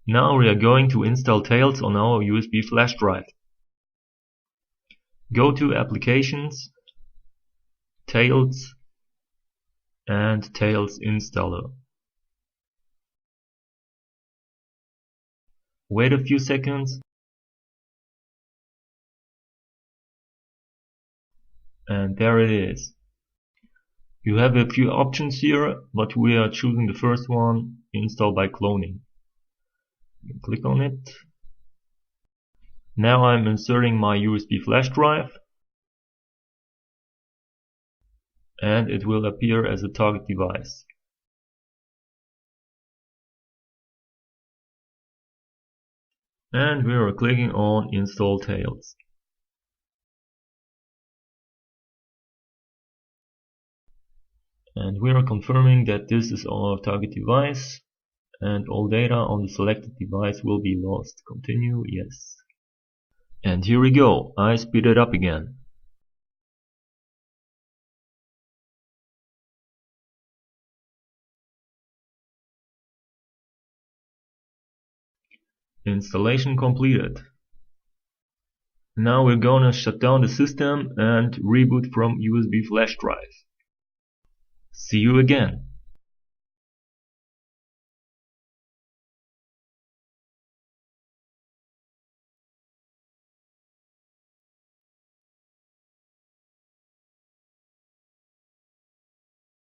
Now we are going to install Tails on our USB flash drive. Go to Applications, Tails, and Tails Installer. Wait a few seconds. And there it is. You have a few options here, but we are choosing the first one, install by cloning. Click on it. Now I'm inserting my USB flash drive, and it will appear as a target device. And we are clicking on Install Tails. And we are confirming that this is our target device, and all data on the selected device will be lost. Continue, yes. And here we go, I speed it up again. Installation completed. Now we're gonna shut down the system and reboot from USB flash drive. See you again.